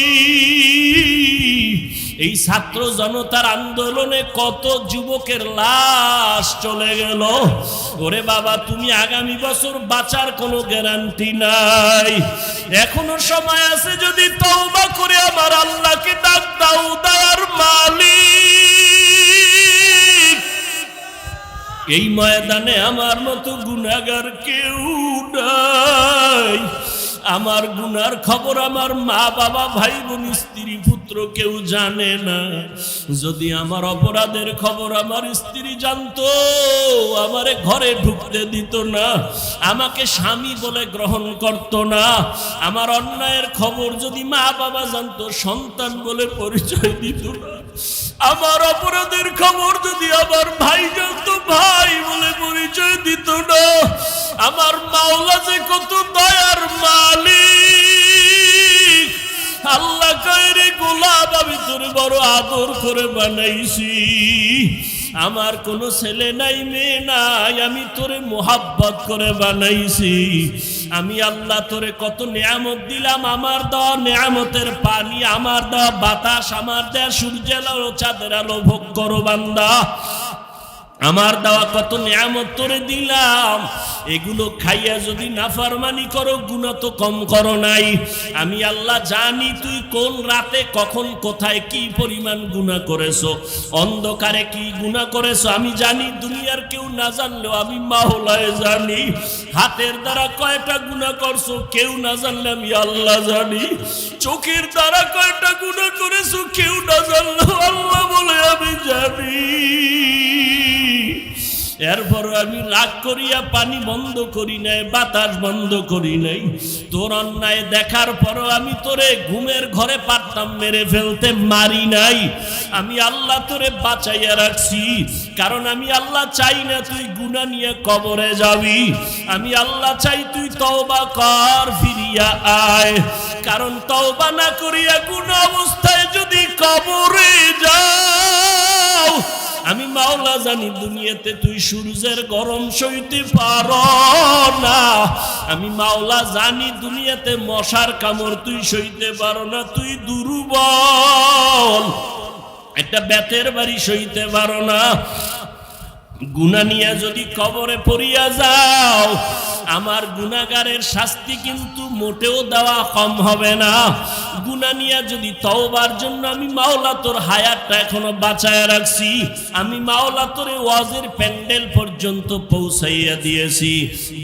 এই ছাত্র জনতার আন্দোলনে কত যুবকের লাশ চলে গেল। ওরে বাবা, তুমি আগামী বছর বাঁচার কোনো গ্যারান্টি নাই। এখনো সময় আছে, যদি তওবা করে আমার আল্লাহকে ডাক দাও, দয়ার মালিক। এই ময়দানে আমার মতো গুনাহগার কেউ নাই। আমার গুনার খবর আমার মা বাবা ভাই বোন স্ত্রী পুত্র কেউ জানে না। যদি আমার অপরাধের খবর আমার স্ত্রী জানতো, আমারে ঘরে ঢুকতে দিত না, আমাকে স্বামী বলে গ্রহণ করত না। আমার অন্যায়ের খবর যদি মা বাবা জানতো, সন্তান বলে পরিচয় দিত না। আমার অপরাধের খবর যদি আমার ভাই জানতো, ভাই বলে পরিচয় দিত না। আমার মাওলা যে কত দয়ার মালিক। আল্লাহ কয় রে গোলাম, আমি তোর বড় আদর করে বানাইছি। আমার কোনো ছেলে নাই, মেয়ে নাই, আমি তোরে মোহাব্বত করে বানাইছি। আমি আল্লাহ তোরে কত নিয়ামত দিলাম। আমার দেওয়া নিয়ামতের পানি, আমার দেওয়া বাতাস, আমার দেওয়া সূর্যের আলো, চাঁদের আলো ভোগ করো বান্দা। আমার দেওয়া কত নিয়ামত তোরে দিলাম, এগুলো খাইয়া যদি নাফরমানি করো, গুনাহ তো কম করো নাই। আমি আল্লাহ জানি তুই কোন রাতে কখন কোথায় কি পরিমাণ গুনাহ করেছো, অন্ধকারে কি গুনাহ করেছো আমি জানি। দুনিয়ার কেউ না জানলেও আমি মাওলায় জানি। হাতের দ্বারা কয়টা গুনাহ করছো কেউ না জানলে আমি আল্লাহ জানি। চোখের দ্বারা কয়টা গুনাহ করেছো কেউ না জানলেও আল্লাহ বলে আমি জানি। এরপর আমি রাগ করিয়া পানি বন্ধ করি নাই, বাতাস বন্ধ করি নাই। তোর অন্যায় দেখার পরও আমি তোরে ঘুমের ঘরে পারতাম মেরে ফেলতে, মারি নাই। আমি আল্লাহ তোরে বাঁচাইয়া রাখছি, কারণ আমি আল্লাহ চাই না তুই গুনাহ নিয়ে কবরে যাবি। আমি আল্লাহ চাই তুই তওবা কর, ফিরিয়া আয়। কারণ তওবা না করিয়া গুনাহ অবস্থায় যদি কবরে যাও, আমি মাওলা জানি দুনিয়াতে তুই সূর্যের গরম সইতে পারো না। আমি মাওলা জানি দুনিয়াতে মশার কামড় তুই সইতে পারো না, তুই দুর্বল। একটা বেতের বাড়ি সইতে পারো না। গুনাহ নিয়ে যদি কবরে পড়িয়া যাও, আমার গুনাহগারের শাস্তি কিন্তু মোটেও দেওয়া কম হবে না। গুনাহ নিয়ে যদি তওবার জন্য আমি মাওলা তোর হায়াতটা এখনো বাঁচায় রাখছি। আমি মাওলা তোরে ওয়াজের প্যান্ডেল পর্যন্ত পৌঁছাইয়া দিয়েছি,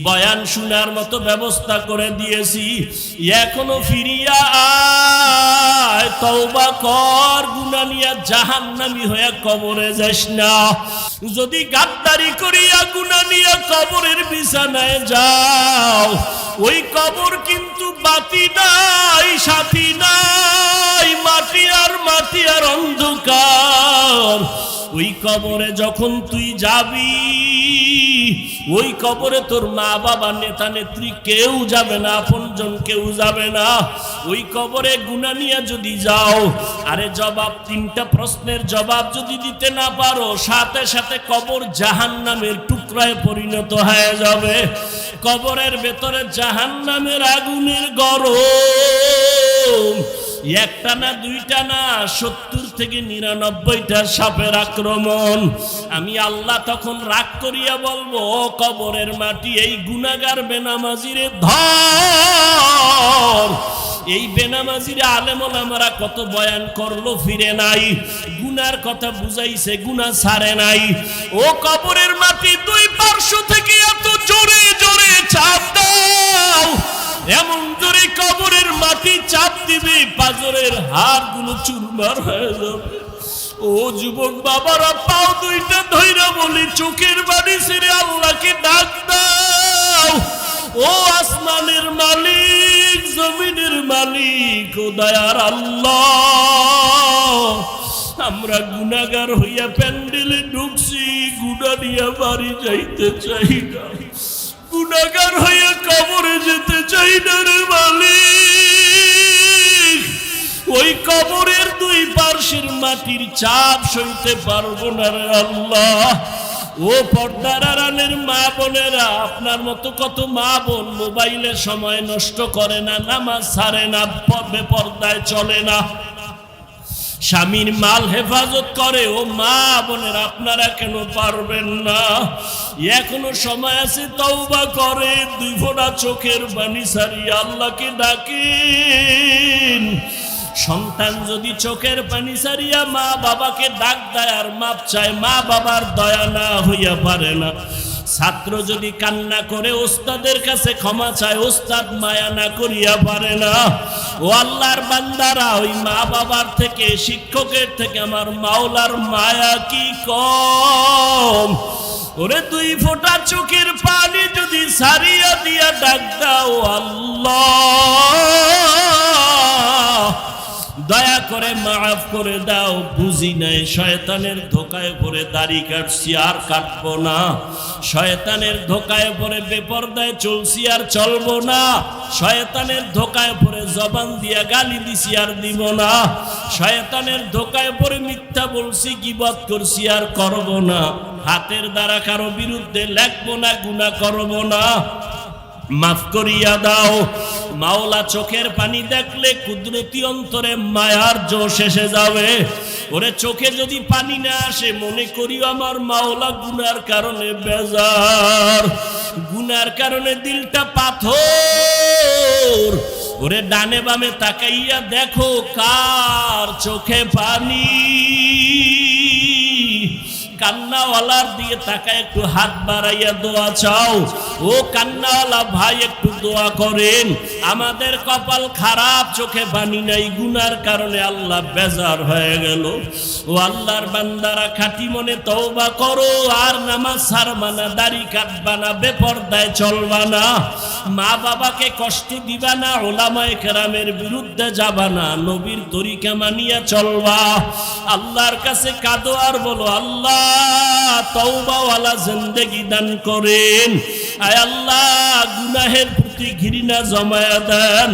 বয়ান শোনার মতো ব্যবস্থা করে দিয়েছি। এখনো ফিরিয়া আয়, তওবা কর, গুনাহ নিয়ে জাহান্নামী হয়ে কবরে যাস না। যদি গাদ্দারি করিয়া গুনাহ নিয়ে কবরের বিছানায় যাও, ওই কবর কিন্তু বাতি নাই, সাথী নাই, মাটি আর অন্ধকার। ওই কবরে যখন তুই যাবি, ওই কবরে তোর মা বাবা নেতা নেত্রী কেউ যাবে না, আপনজন কেউ যাবে না। ওই কবরে গুনাহ নিয়ে যদি যাও, আরে জবাব, তিনটা প্রশ্নের জবাব যদি দিতে না পারো, সাথে সাথে কবর জাহান্নামের টুকরায় পরিণত হয়ে যাবে। কবরের ভেতরে জাহান্নামের আগুনের গরম, একটা না দুইটা না, 70 থেকে 99টা সাপের আক্রমণ। আমি আল্লাহ তখন রাগ করিয়া বলবো, ও কবরের মাটি, এই গুনাহগার বেনামাজিরে ধর। এই বেনামাজিরে আলেম ওলামারা কত বয়ান করলো, ফিরে নাই। গুনার কথা বুঝাইছে, গুনাহ ছাড়ে নাই। ও কবরের মাটি, দুই পার্শ্ব থেকে এত জোরে জোরে চাপ দাও, এমন জোরে কবরের মাটি চাপ দিবে পাজরের হাড়গুলো চুরমার হয়ে যাবে। ও যুবক বাবারা, পাও দুইটা ধইরা বলি, চোখের বাড়ি ছেড়ে আল্লাহকে ডাক দাও। ও আসমানের মালিক, জমিনের মালিক, ও দয়ার আল্লাহ, আমরা গুনাহগার হইয়া প্যান্ডেলে ঢুকছি, গুনাহ নিয়ে বাড়ি যাইতে চাই না, গুনাহগার হইয়া কবরে যেতে চাই না রে মালিক। ওই কবরের দুই পার্শ্বের মাটির চাপ সইতে পারবো না রে আল্লাহ। ও পর্দার আড়ালের মা বোনেরা, আপনার মতো কত মা বোন মোবাইলে সময় নষ্ট করে না, নামাজ ছাড়ে না, বেপরদায় চলে না, স্বামীর মাল হেফাজত করে। ও মা বোনের, আপনারা কেন পারবেন না? এখনো সময় আছে, তওবা করে দুই ফোঁটা চোখের পানি ছাড়িয়ে আল্লাহকে ডাকেন। সন্তান যদি চোখের পানি ছাড়িয়া মা বাবাকে ডাক দেয় আর মাপ চায়, মা বাবার দয়া না হইয়া পারে না। ছাত্র যদি কান্না করে ওস্তাদের কাছে ক্ষমা চায়, ওস্তাদ মায়া না করিয়া পারে না। ও আল্লাহর বান্দারা, ওই মা বাবার থেকে, শিক্ষকের থেকে আমার মাওলার মায়া কি কম? ওরে দুই ফোঁটা চোখের পানি যদি ছাড়িয়া দিয়া ডাক দাও আল্লাহ, দয়া করে মাফ করে দাও, বুঝি নাই, শয়তানের ধোকায় পড়ে দাড়ি কাটছি আর কাটবো না, শয়তানের ধোকায় পড়ে বেপরদায় চলছি আর চলবো না, শয়তানের ধোকায় পড়ে জবান দিয়া গালি দিছি আর দিব না, শয়তানের ধোকায় পড়ে মিথ্যা বলছি, গীবত করছি আর করব না, হাতের দ্বারা কারো বিরুদ্ধে লেখবো না, গুনাহ করব না, মাফ করিয়া দাও। মাওলা চোখের পানি দেখলে কুদরতি অন্তরে মায়ার জোশ এসে যাবে। ওরে চোখে যদি পানি না আসে, মনে করি আমার মাওলা গুনার কারণে বেজার, গুনার কারণে দিলটা পাথর। ওরে ডানে বামে তাকাইয়া দেখো কার চোখে পানি, কান্নাওয়ালার দিয়ে তাকায় একটু হাত বাড়াইয়া দোয়া চাও। ও কান্নাওয়ালা ভাই একটু দোয়া করেন, আমাদের কপাল খারাপ, চোখে পানি নাই, গুনার কারণে আল্লাহ বেজার হয়ে গেল। ও আল্লাহর বান্দারা খাঁটি মনে তওবা করো, আর নামাজ ছাড়বা না, দাড়ি কাটবা না, বেপরদায় চলবা না, মা বাবাকে কষ্ট দিবা না, ওলামায়ে কেরামের বিরুদ্ধে যাবা না, নবীর তরিকা মানিয়া চলবা। আল্লাহর কাছে কাঁদো আর বলো, আল্লাহ তওবাওয়ালা জিন্দেগি দান করেন। আয় আল্লাহ গুনাহের প্রতি ঘৃণা জমায়া দেন।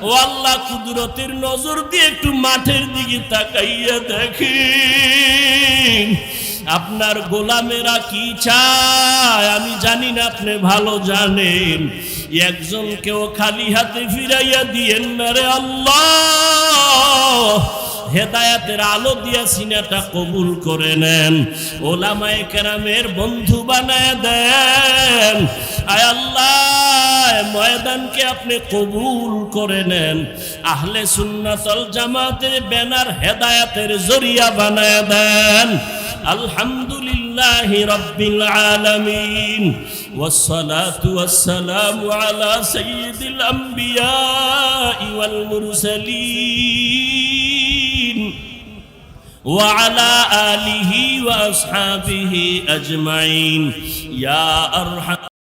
ও আল্লাহ কুদরতের নজর দিয়ে একটু মাঠের দিকে তাকাইয়া দেখেন, আপনার গোলামেরা কি চায় আমি জানি না, আপনি ভালো জানেন। একজনকেও খালি হাতে ফিরাইয়া দিয়েন না রে আল্লাহ, হেদায়াতের আলো দিয়া সিনাটা কবুল করে নেন, ওলামায়ে কেরামের বন্ধু বানায় দেন। আয় আল্লাহ ময়দানকে আপনি কবুল করে নেন, আহলে সুন্নাত ওয়াল জামাতের ব্যানার হেদায়াতের জরিয়া বানায় দেন। আলহামদুলিল্লাহি রাব্বিল আলামিন, ওয়াসসালাতু ওয়াসসালামু আলা সাইয়্যিদিল আমবিয়া ওয়াল মুরসালিন ওয়া আলা আলিহি ওয়া আসহাবিহি আজমাইন ইয়া আরহাম।